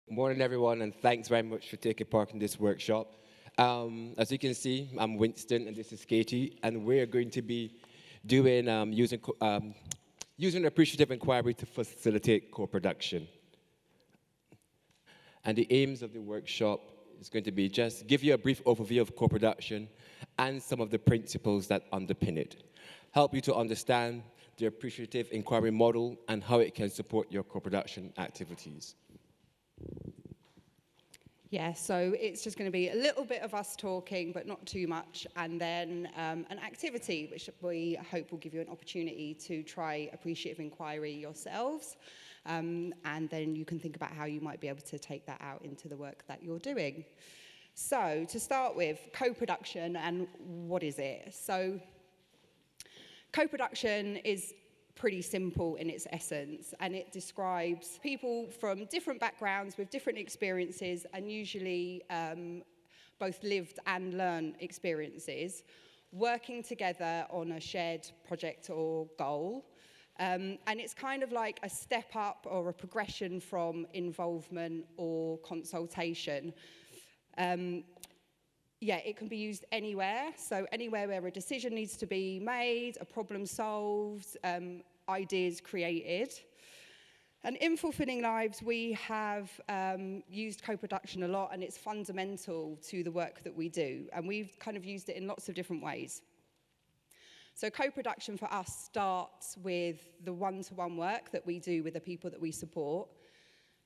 Morning, everyone, and thanks very much for taking part in this workshop. As you can see, I'm Winston, and this is Katy, and we're going to be doing using appreciative inquiry to facilitate co-production. And the aims of the workshop is going to be just give you a brief overview of co-production and some of the principles that underpin it. Help you to understand the appreciative inquiry model and how it can support your co-production activities. Yeah, so it's just going to be a little bit of us talking, but not too much, and then an activity which we hope will give you an opportunity to try appreciative inquiry yourselves, and then you can think about how you might be able to take that out into the work that you're doing. So to start with, co-production, and what is it? So co-production is pretty simple in its essence, and it describes people from different backgrounds with different experiences, and usually both lived and learned experiences, working together on a shared project or goal. And it's kind of like a step up or a progression from involvement or consultation. Yeah, it can be used anywhere. So anywhere where a decision needs to be made, a problem solved, ideas created. And in Fulfilling Lives, we have used co-production a lot, and it's fundamental to the work that we do. And we've kind of used it in lots of different ways. So co-production for us starts with the one-to-one work that we do with the people that we support,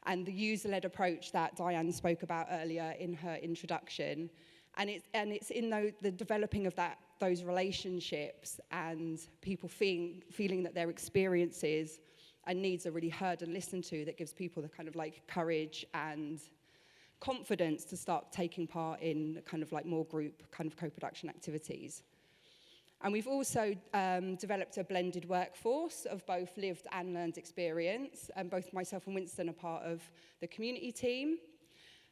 and the user-led approach that Diane spoke about earlier in her introduction. And it's in the developing of those relationships and people feeling that their experiences and needs are really heard and listened to that gives people the kind of like courage and confidence to start taking part in kind of like more group kind of co-production activities. And we've also developed a blended workforce of both lived and learned experience, and both myself and Winston are part of the community team.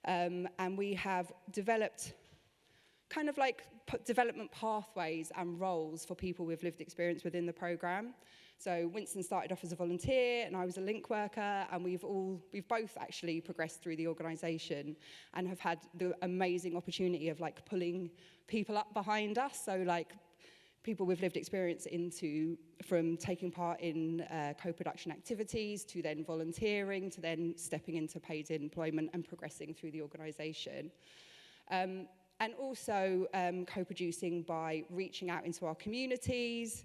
And we have developed kind of like development pathways and roles for people with lived experience within the program. So Winston started off as a volunteer, and I was a link worker, and we've both actually progressed through the organisation and have had the amazing opportunity of like pulling people up behind us. So like people with lived experience from taking part in co-production activities to then volunteering to then stepping into paid employment and progressing through the organisation. And also co-producing by reaching out into our communities,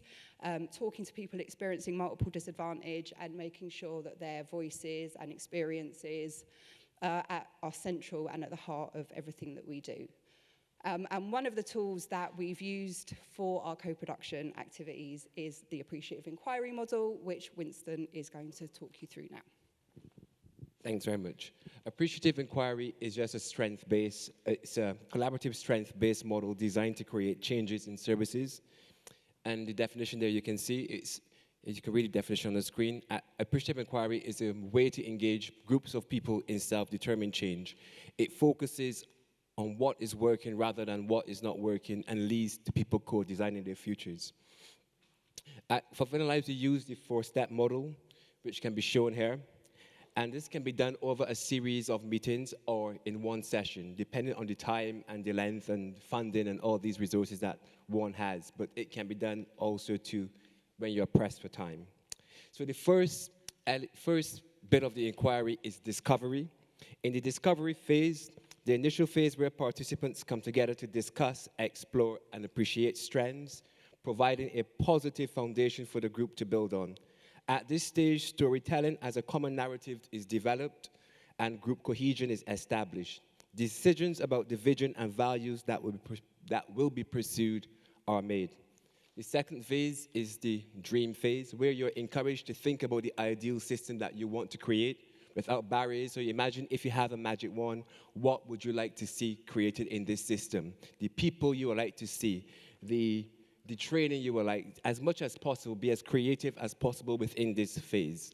talking to people experiencing multiple disadvantage, and making sure that their voices and experiences are central and at the heart of everything that we do. And one of the tools that we've used for our co-production activities is the appreciative inquiry model, which Winston is going to talk you through now. Thanks very much. Appreciative inquiry is just it's a collaborative strength-based model designed to create changes in services. And the definition there you can see, you can read the definition on the screen. Appreciative inquiry is a way to engage groups of people in self-determined change. It focuses on what is working rather than what is not working, and leads to people co-designing their futures. At Fulfilling Lives, we use the 4-step model, which can be shown here. And this can be done over a series of meetings or in one session, depending on the time and the length and funding and all these resources that one has. But it can be done also too when you're pressed for time. So the first bit of the inquiry is discovery. In the discovery phase, the initial phase where participants come together to discuss, explore, and appreciate strengths, providing a positive foundation for the group to build on. At this stage, storytelling as a common narrative is developed and group cohesion is established. Decisions about the vision and values that will be pursued are made. The second phase is the dream phase, where you're encouraged to think about the ideal system that you want to create without barriers. So you imagine if you have a magic wand, what would you like to see created in this system? The people you would like to see, the training you will like, as much as possible, be as creative as possible within this phase.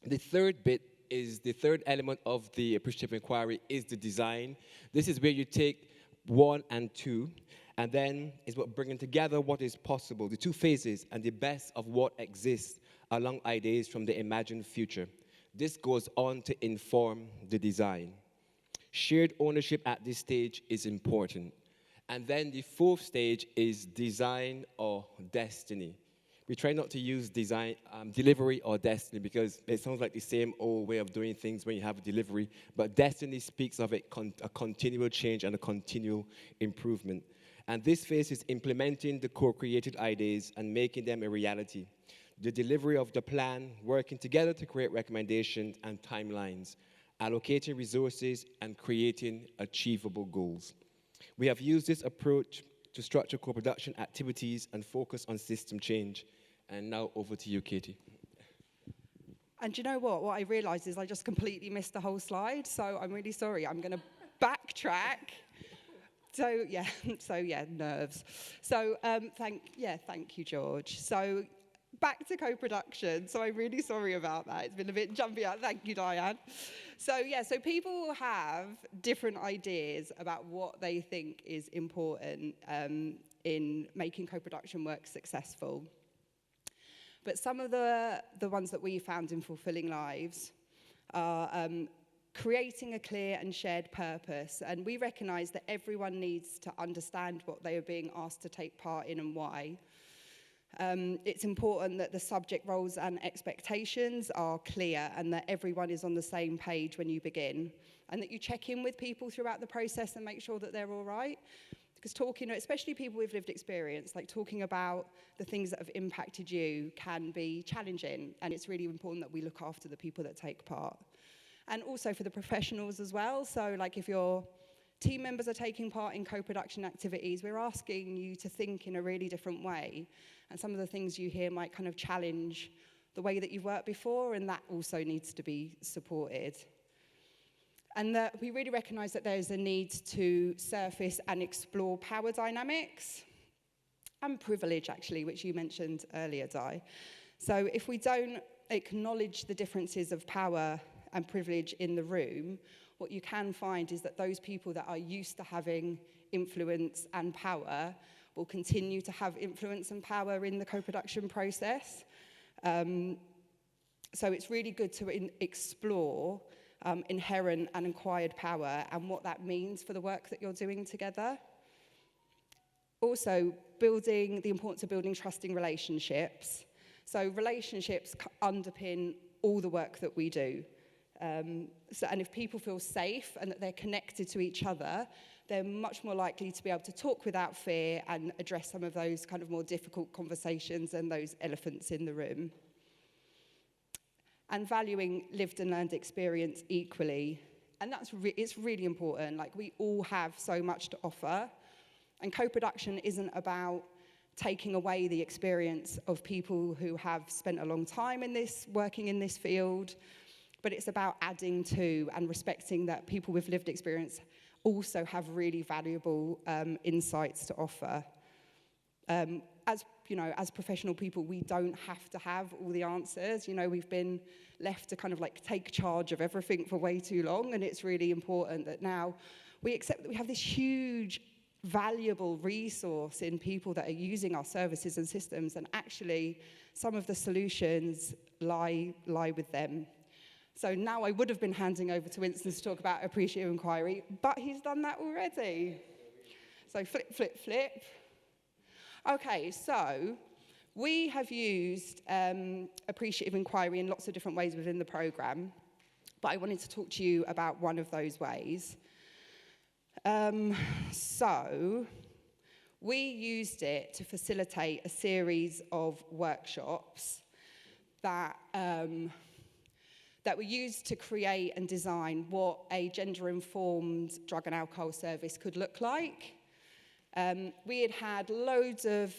The third bit is the third element of the appreciative inquiry is the design. This is where you take 1 and 2, and then it's about bringing together what is possible, the two phases, and the best of what exists along ideas from the imagined future. This goes on to inform the design. Shared ownership at this stage is important. And then the fourth stage is design or destiny. We try not to use design, delivery or destiny, because it sounds like the same old way of doing things when you have a delivery. But destiny speaks of a continual change and a continual improvement. And this phase is implementing the co-created ideas and making them a reality. The delivery of the plan, working together to create recommendations and timelines, allocating resources, and creating achievable goals. We have used this approach to structure co-production activities and focus on system change. And now over to you, Katy. And do you know what? What I realised is I just completely missed the whole slide, so I'm really sorry. I'm going to backtrack. So yeah, nerves. So thank you, George. So back to co-production. So I'm really sorry about that. It's been a bit jumpy out. Thank you, Diane. So people have different ideas about what they think is important in making co-production work successful. But some of the ones that we found in Fulfilling Lives are creating a clear and shared purpose. And we recognise that everyone needs to understand what they are being asked to take part in and why. It's important that the subject roles and expectations are clear and that everyone is on the same page when you begin, and that you check in with people throughout the process and make sure that they're all right. Because talking, especially people with lived experience, like talking about the things that have impacted you can be challenging, and it's really important that we look after the people that take part. And also for the professionals as well, so like if your team members are taking part in co-production activities, we're asking you to think in a really different way. And some of the things you hear might kind of challenge the way that you've worked before, and that also needs to be supported. And that we really recognise that there's a need to surface and explore power dynamics and privilege, actually, which you mentioned earlier, Di. So if we don't acknowledge the differences of power and privilege in the room, what you can find is that those people that are used to having influence and power will continue to have influence and power in the co-production process. So it's really good to explore inherent and acquired power and what that means for the work that you're doing together. Also, the importance of building trusting relationships. So relationships underpin all the work that we do. And if people feel safe and that they're connected to each other, they're much more likely to be able to talk without fear and address some of those kind of more difficult conversations and those elephants in the room. And valuing lived and learned experience equally. And it's really important. Like, we all have so much to offer. And co-production isn't about taking away the experience of people who have spent a long time working in this field, but it's about adding to and respecting that people with lived experience also have really valuable insights to offer. As professional people, we don't have to have all the answers. We've been left to kind of like take charge of everything for way too long, and it's really important that now we accept that we have this huge, valuable resource in people that are using our services and systems, and actually some of the solutions lie with them. So now I would have been handing over to Winston to talk about appreciative inquiry, but he's done that already. So flip, flip, flip. Okay, so we have used appreciative inquiry in lots of different ways within the programme, but I wanted to talk to you about one of those ways. So we used it to facilitate a series of workshops that were used to create and design what a gender-informed drug and alcohol service could look like. We had loads of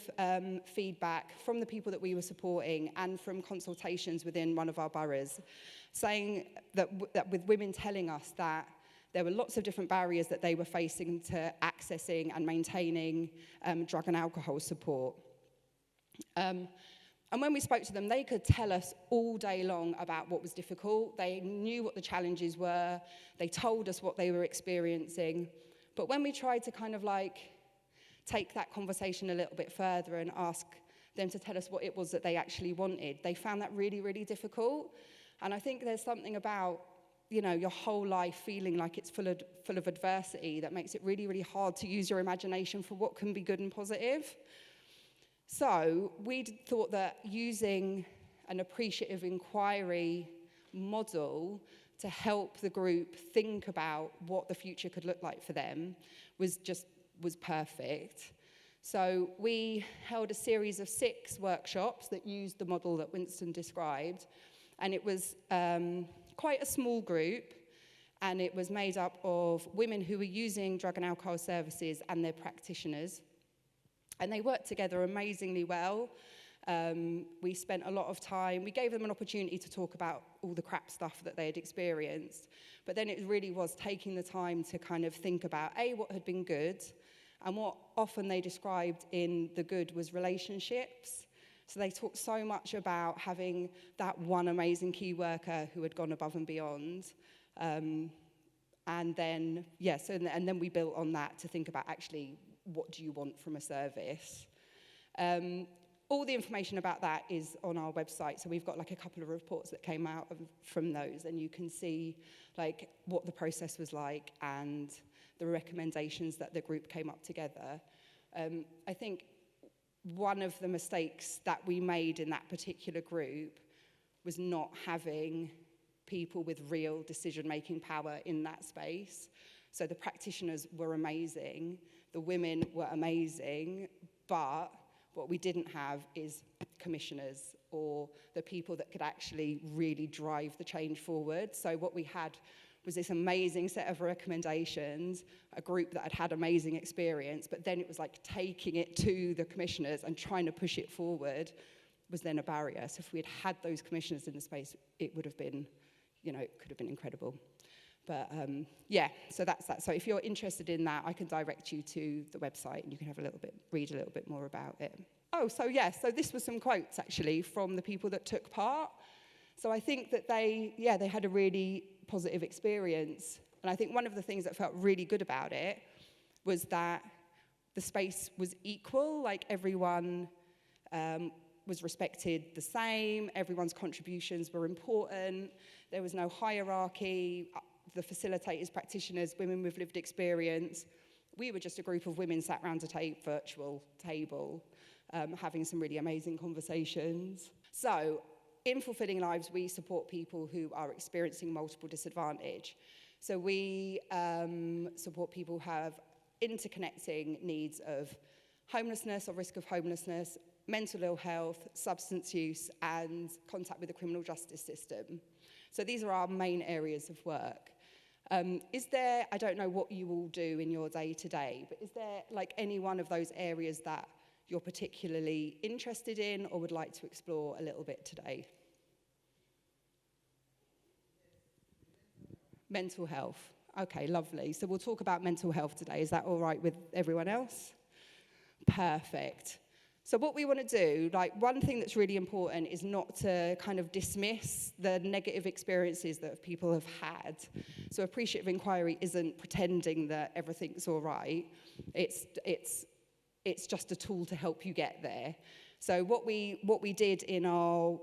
feedback from the people that we were supporting and from consultations within one of our boroughs, saying that with women telling us that there were lots of different barriers that they were facing to accessing and maintaining drug and alcohol support. And when we spoke to them, they could tell us all day long about what was difficult. They knew what the challenges were. They told us what they were experiencing. But when we tried to kind of like take that conversation a little bit further and ask them to tell us what it was that they actually wanted, they found that really, really difficult. And I think there's something about, your whole life feeling like it's full of adversity that makes it really, really hard to use your imagination for what can be good and positive. So we thought that using an appreciative inquiry model to help the group think about what the future could look like for them was perfect. So we held a series of 6 workshops that used the model that Winston described, and it was quite a small group, and it was made up of women who were using drug and alcohol services and their practitioners, and they worked together amazingly well. We spent a lot of time, we gave them an opportunity to talk about all the crap stuff that they had experienced, but then it really was taking the time to kind of think about, what had been good, and what often they described in the good was relationships. So they talked so much about having that one amazing key worker who had gone above and beyond. And then we built on that to think about actually, what do you want from a service? All the information about that is on our website. So we've got like a couple of reports that came out from those, and you can see like what the process was like and the recommendations that the group came up together. I think one of the mistakes that we made in that particular group was not having people with real decision-making power in that space. So the practitioners were amazing, the women were amazing, but what we didn't have is commissioners or the people that could actually really drive the change forward. So what we had was this amazing set of recommendations, a group that had amazing experience, but then it was like taking it to the commissioners and trying to push it forward was then a barrier. So if we had had those commissioners in the space, it would have been, it could have been incredible. But so that's that. So if you're interested in that, I can direct you to the website and you can read a little bit more about it. So this was some quotes actually from the people that took part. So I think that they had a really positive experience. And I think one of the things that felt really good about it was that the space was equal, like everyone was respected the same, everyone's contributions were important, there was no hierarchy, the facilitators, practitioners, women with lived experience. We were just a group of women sat around a virtual table, having some really amazing conversations. So in Fulfilling Lives, we support people who are experiencing multiple disadvantage. So we support people who have interconnecting needs of homelessness or risk of homelessness, mental ill health, substance use, and contact with the criminal justice system. So these are our main areas of work. I don't know what you all do in your day-to-day, but is there like any one of those areas that you're particularly interested in or would like to explore a little bit today? Mental health. Okay, lovely. So we'll talk about mental health today. Is that all right with everyone else? Perfect. So what we want to do, like one thing that's really important is not to kind of dismiss the negative experiences that people have had. So appreciative inquiry isn't pretending that everything's all right. It's just a tool to help you get there. So what we did in our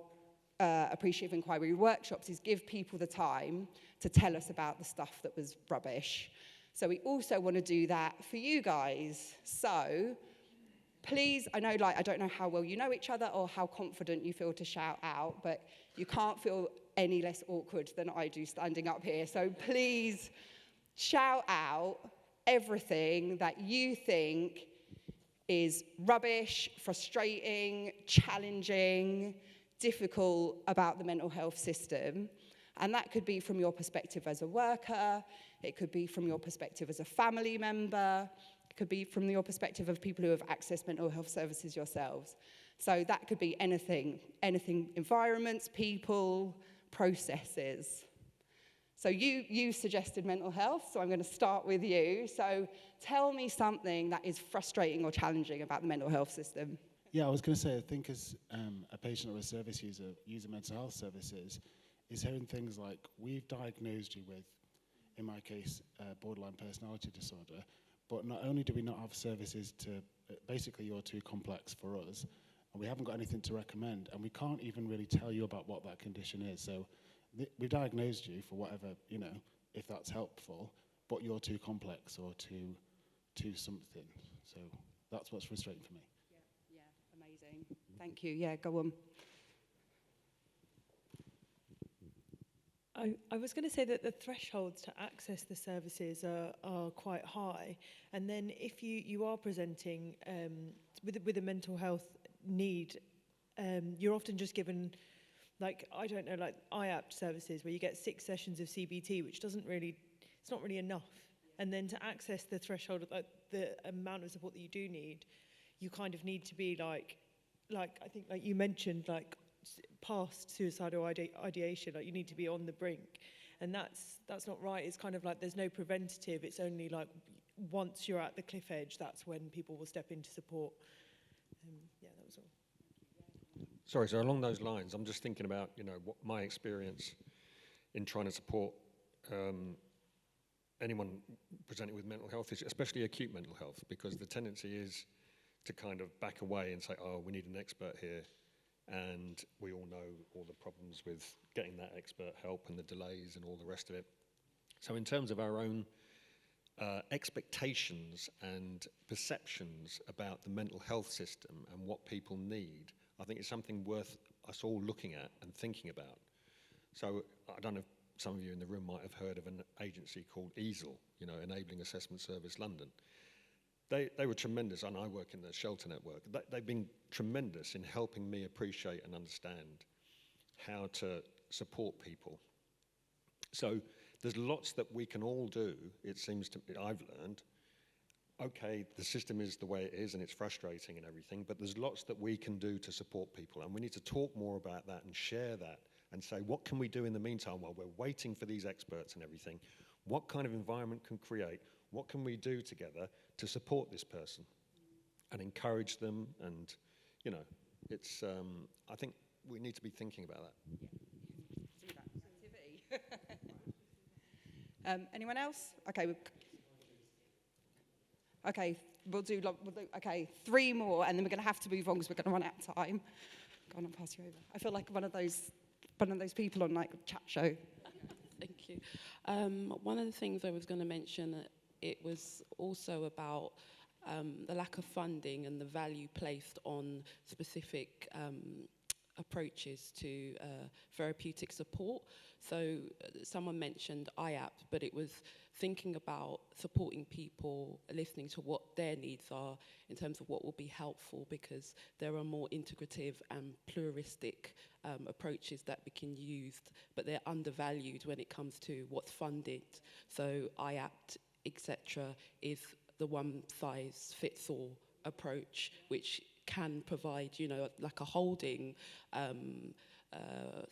appreciative inquiry workshops is give people the time to tell us about the stuff that was rubbish. So we also want to do that for you guys. So please, I don't know how well you know each other or how confident you feel to shout out, but you can't feel any less awkward than I do standing up here. So please shout out everything that you think is rubbish, frustrating, challenging, difficult about the mental health system. And that could be from your perspective as a worker, it could be from your perspective as a family member, it could be from your perspective of people who have accessed mental health services yourselves. So that could be anything, environments, people, processes. So you suggested mental health, so I'm going to start with you. So tell me something that is frustrating or challenging about the mental health system. Yeah, I was going to say, I think as a patient or a service user, using mental health services, is hearing things like, we've diagnosed you with, in my case, borderline personality disorder, but not only do we not have services to, basically you're too complex for us, and we haven't got anything to recommend, and we can't even really tell you about what that condition is. So we diagnosed you for whatever, you know, if that's helpful, but you're too complex or too something. So that's what's frustrating for me. Yeah, amazing. Thank you. Yeah, go on. I was going to say that the thresholds to access the services are quite high, and then if you are presenting with a mental health need, you're often just given, like, I don't know, like IAPT services where you get 6 sessions of CBT, which doesn't really, it's not really enough. And then to access the threshold, like the amount of support that you do need, you kind of need to be like I think, like you mentioned, like past suicidal ideation, like you need to be on the brink, and that's not right. It's kind of like there's no preventative. It's only like once you're at the cliff edge, that's when people will step into support. Yeah, that was all. Sorry, so along those lines, I'm just thinking about, you know, what my experience in trying to support anyone presenting with mental health issues, especially acute mental health, because the tendency is to kind of back away and say, oh, we need an expert here. And we all know all the problems with getting that expert help and the delays and all the rest of it. So in terms of our own expectations and perceptions about the mental health system and what people need, I think it's something worth us all looking at and thinking about. So I don't know if some of you in the room might have heard of an agency called EASL, you know, Enabling Assessment Service London. They were tremendous, and I work in the shelter network. They've been tremendous in helping me appreciate and understand how to support people. So there's lots that we can all do, it seems to me, I've learned. Okay, the system is the way it is and it's frustrating and everything, but there's lots that we can do to support people, and we need to talk more about that and share that and say, what can we do in the meantime while we're waiting for these experts and everything? What kind of environment can create? What can we do together to support this person and encourage them? And, you know, it's, I think we need to be thinking about that. Yeah. Anyone else? Okay. We'll do, okay, 3 more, and then we're going to have to move on because we're going to run out of time. Go on, I'll pass you over. I feel like one of those people on like a chat show. Thank you. One of the things I was going to mention, it was also about the lack of funding and the value placed on specific approaches to therapeutic support. So someone mentioned IAPT, but it was thinking about supporting people, listening to what their needs are in terms of what will be helpful, because there are more integrative and pluralistic approaches that we can use, but they're undervalued when it comes to what's funded. So IAPT, etc., is the one-size-fits-all approach, which can provide, you know, like a holding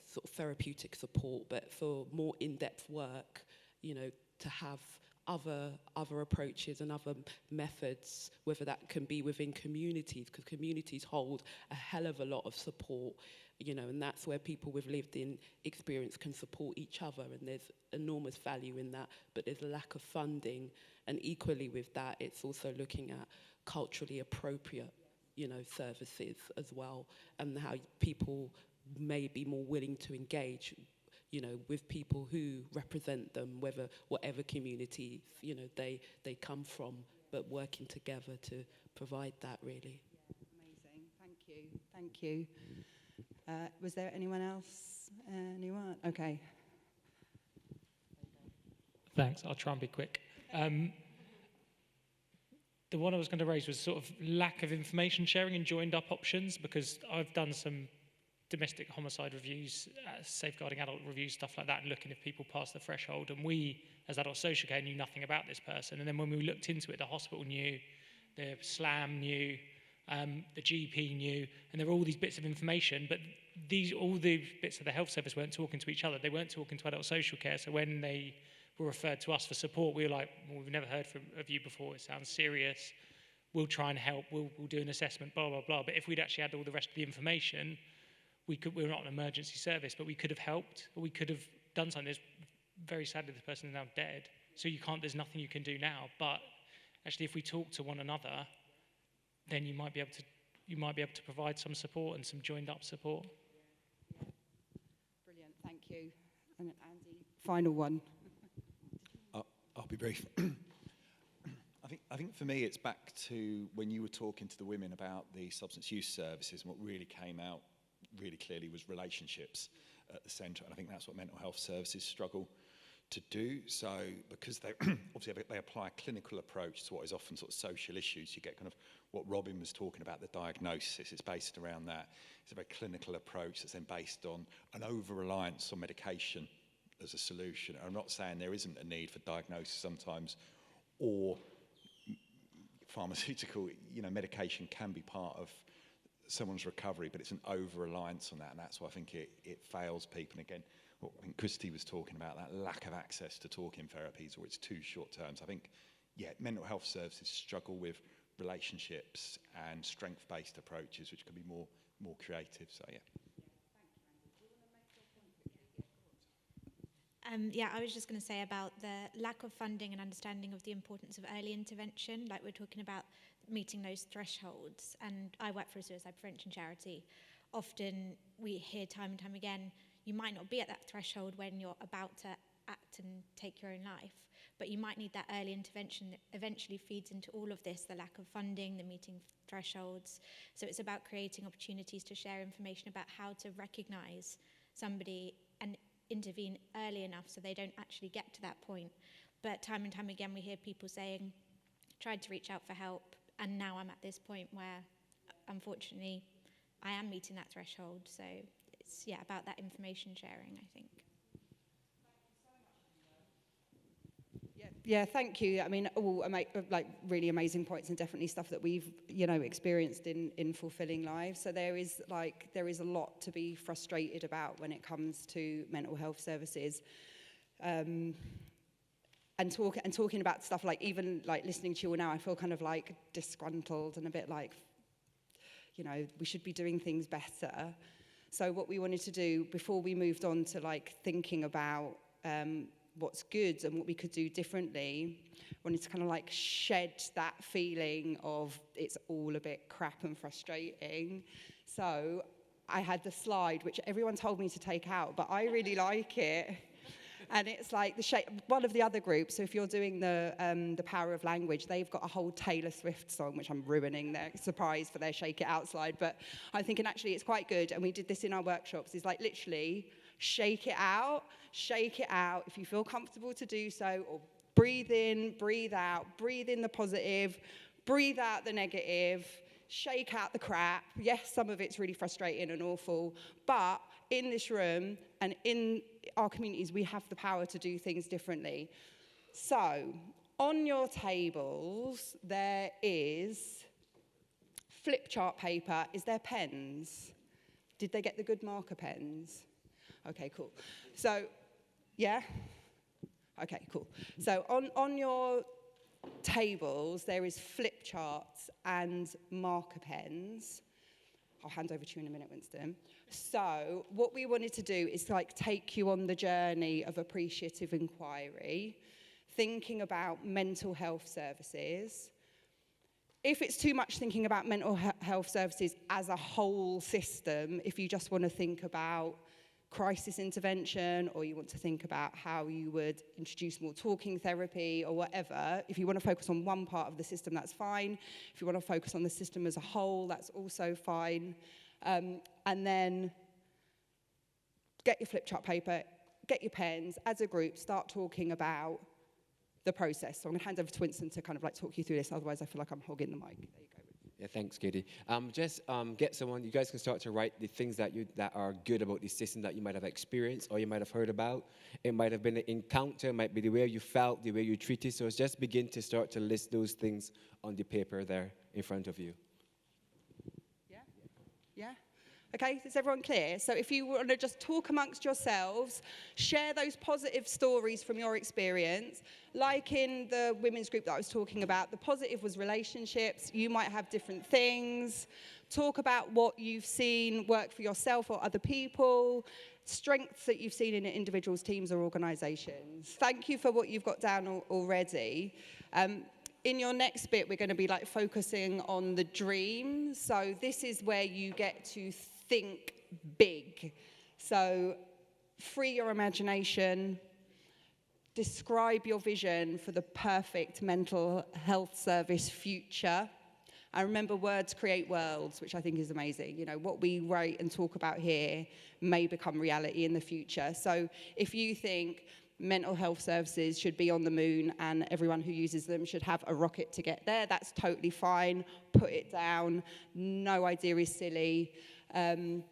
sort of therapeutic support, but for more in-depth work, you know, to have other approaches and other methods, whether that can be within communities, because communities hold a hell of a lot of support, you know, and that's where people with lived-in experience can support each other, and there's enormous value in that, but there's a lack of funding. And equally with that, it's also looking at culturally appropriate, you know, services as well, and how people may be more willing to engage, you know, with people who represent them, whatever community, you know, they come from, but working together to provide that, really. Amazing. Thank you. Was there anyone else? Anyone? Okay. Thanks. I'll try and be quick. The one I was going to raise was sort of lack of information sharing and joined up options, because I've done some domestic homicide reviews, safeguarding adult reviews, stuff like that, and looking if people pass the threshold. And we, as adult social care, knew nothing about this person. And then when we looked into it, the hospital knew, the SLAM knew, the GP knew, and there were all these bits of information, but all the bits of the health service weren't talking to each other. They weren't talking to adult social care. So when they were referred to us for support, we were like, well, we've never heard of you before. It sounds serious. We'll try and help. We'll do an assessment, blah, blah, blah. But if we'd actually had all the rest of the information, we're not an emergency service, but we could have helped, or we could have done something. Very sadly, the person is now dead. So there's nothing you can do now. But actually, if we talk to one another, then you might be able to provide some support and some joined up support. Brilliant, thank you. And Andy, final one. I'll be brief. I think for me, it's back to when you were talking to the women about the substance use services, and what really came out really clearly was relationships at the centre, and I think that's what mental health services struggle to do. So because they obviously they apply a clinical approach to what is often sort of social issues, you get kind of what Robin was talking about, the diagnosis. It's based around that. It's a very clinical approach that's then based on an over-reliance on medication as a solution. I'm not saying there isn't a need for diagnosis sometimes, or pharmaceutical, medication can be part of someone's recovery, but it's an over-reliance on that, and that's why I think it fails people. And again, what I think Christy was talking about, that lack of access to talking therapies, or it's too short terms. I think, mental health services struggle with relationships and strength-based approaches, which can be more creative. So I was just going to say about the lack of funding and understanding of the importance of early intervention, like we're talking about meeting those thresholds. And I work for a suicide prevention charity. Often we hear time and time again, you might not be at that threshold when you're about to act and take your own life, but you might need that early intervention that eventually feeds into all of this, the lack of funding, the meeting thresholds. So it's about creating opportunities to share information about how to recognise somebody and intervene early enough so they don't actually get to that point. But time and time again we hear people saying, tried to reach out for help, and now I'm at this point where unfortunately I am meeting that threshold. So it's about that information sharing, I think. Yeah, thank you. I mean, all really amazing points, and definitely stuff that we've experienced in Fulfilling Lives. So there is a lot to be frustrated about when it comes to mental health services, and talking about stuff like, even like listening to you all now, I feel kind of like disgruntled and a bit like, we should be doing things better. So what we wanted to do before we moved on to like thinking about what's good and what we could do differently, wanted to kind of like shed that feeling of it's all a bit crap and frustrating. So I had the slide, which everyone told me to take out, but I really like it. And it's like one of the other groups, so if you're doing the Power of Language, they've got a whole Taylor Swift song, which I'm ruining their surprise for their Shake It Out slide, but I'm thinking actually it's quite good, and we did this in our workshops. It's like literally shake it out, if you feel comfortable to do so, or breathe in, breathe out, breathe in the positive, breathe out the negative, shake out the crap. Yes, some of it's really frustrating and awful, but in this room and in our communities, we have the power to do things differently. So, on your tables, there is flip chart paper. Is there pens? Did they get the good marker pens? Okay, cool. So, yeah? Okay, cool. So, on your tables, there is flip charts and marker pens. I'll hand over to you in a minute, Winston. So what we wanted to do is like take you on the journey of appreciative inquiry, thinking about mental health services. If it's too much thinking about mental health services as a whole system, if you just want to think about crisis intervention, or you want to think about how you would introduce more talking therapy or whatever, if you want to focus on one part of the system, that's fine. If you want to focus on the system as a whole, that's also fine. And then get your flip chart paper, get your pens, as a group, start talking about the process. So I'm going to hand over to Winston to kind of like talk you through this, otherwise I feel like I'm hogging the mic. There you go. Yeah, thanks, Katy. Just get someone, you guys can start to write the things that are good about the system that you might have experienced or you might have heard about. It might have been an encounter, it might be the way you felt, the way you treated. So just begin to start to list those things on the paper there in front of you. Yeah? Yeah? Okay, is everyone clear? So if you want to just talk amongst yourselves, share those positive stories from your experience. Like in the women's group that I was talking about, the positive was relationships. You might have different things. Talk about what you've seen work for yourself or other people, strengths that you've seen in individuals, teams, or organizations. Thank you for what you've got down already. In your next bit, we're going to be like focusing on the dream. So this is where you get to think big. So free your imagination, describe your vision for the perfect mental health service future. And remember, words create worlds, which I think is amazing. You know, what we write and talk about here may become reality in the future. So if you think mental health services should be on the moon and everyone who uses them should have a rocket to get there, that's totally fine. Put it down. No idea is silly. And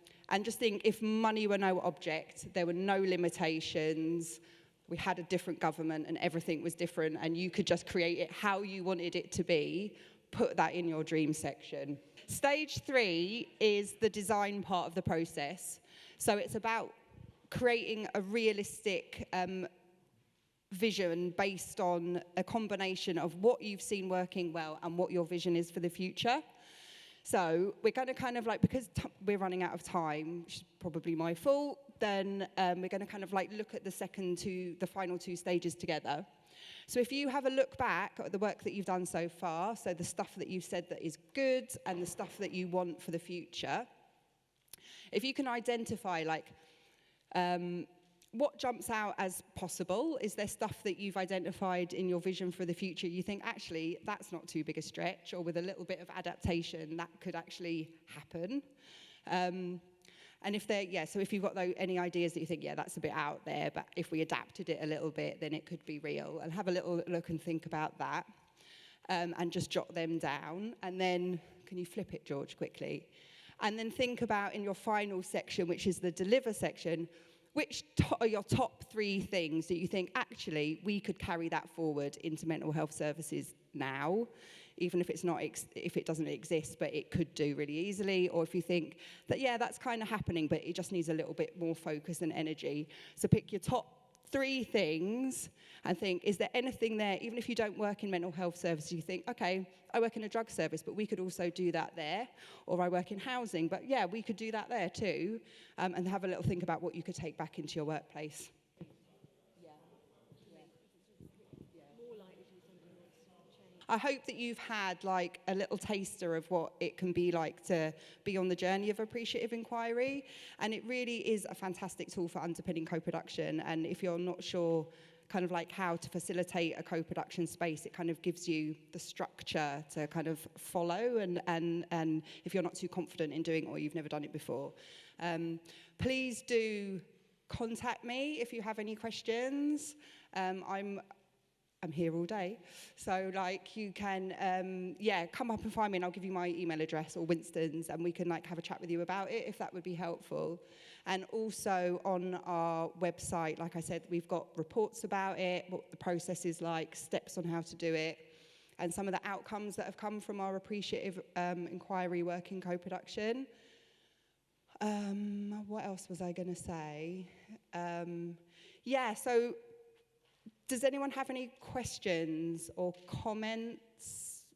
just think, if money were no object, there were no limitations, we had a different government and everything was different and you could just create it how you wanted it to be, put that in your dream section. Stage 3 is the design part of the process. So it's about creating a realistic vision based on a combination of what you've seen working well and what your vision is for the future. So we're going to kind of like, because we're running out of time, which is probably my fault, then we're going to kind of like look at the final 2 stages together. So if you have a look back at the work that you've done so far, so the stuff that you've said that is good and the stuff that you want for the future, if you can identify like what jumps out as possible, is there stuff that you've identified in your vision for the future you think, actually, that's not too big a stretch, or with a little bit of adaptation, that could actually happen? And if so if you've got any ideas that you think, yeah, that's a bit out there, but if we adapted it a little bit, then it could be real. And have a little look and think about that, and just jot them down. And then, can you flip it, George, quickly? And then think about in your final section, which is the deliver section, which are your top 3 things that you think, actually, we could carry that forward into mental health services now, even if it's not, if it doesn't exist, but it could do really easily, or if you think that, yeah, that's kind of happening, but it just needs a little bit more focus and energy. So pick your top 3 things and think, is there anything there, even if you don't work in mental health services, you think, okay, I work in a drug service, but we could also do that there, or I work in housing, but yeah, we could do that there too, and have a little think about what you could take back into your workplace. I hope that you've had like a little taster of what it can be like to be on the journey of appreciative inquiry. And it really is a fantastic tool for underpinning co-production. And if you're not sure kind of like how to facilitate a co-production space, it kind of gives you the structure to kind of follow. And if you're not too confident in doing it or you've never done it before, please do contact me if you have any questions. I'm here all day, so like you can, come up and find me, and I'll give you my email address or Winston's, and we can like have a chat with you about it if that would be helpful. And also on our website, like I said, we've got reports about it, what the process is like, steps on how to do it, and some of the outcomes that have come from our appreciative inquiry work in co-production. What else was I going to say? So. Does anyone have any questions or comments?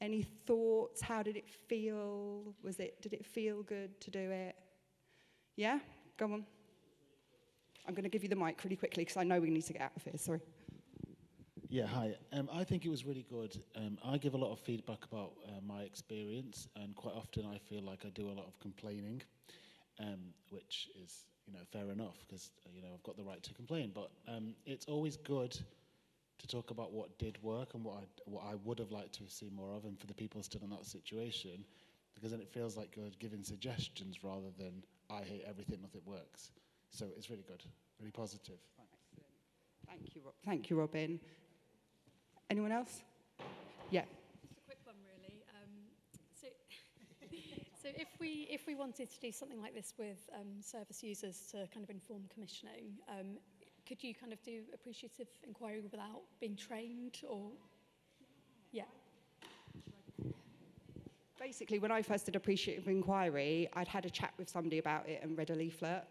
Any thoughts? How did it feel? Did it feel good to do it? Yeah? Go on. I'm going to give you the mic really quickly because I know we need to get out of here. Sorry. Yeah, hi. I think it was really good. I give a lot of feedback about my experience, and quite often I feel like I do a lot of complaining, which is fair enough, because I've got the right to complain. But it's always good to talk about what did work and what I would have liked to have seen more of, and for the people still in that situation, because then it feels like you're giving suggestions rather than I hate everything, nothing works. So it's really good, really positive. Excellent. Thank you, Robin. Anyone else? Yeah. Just a quick one, really. So if we wanted to do something like this with service users to kind of inform commissioning, could you kind of do appreciative inquiry without being trained, or? Yeah. Basically, when I first did appreciative inquiry, I'd had a chat with somebody about it and read a leaflet,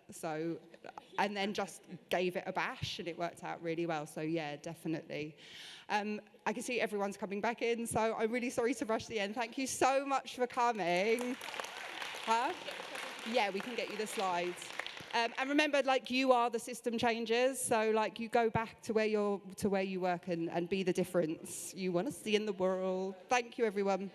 and then just gave it a bash, and it worked out really well. So yeah, definitely. I can see everyone's coming back in, so I'm really sorry to rush the end. Thank you so much for coming. Huh? Yeah, we can get you the slides. And remember, like, you are the system changers, so like you go back to where you work and be the difference you want to see in the world. Thank you, everyone.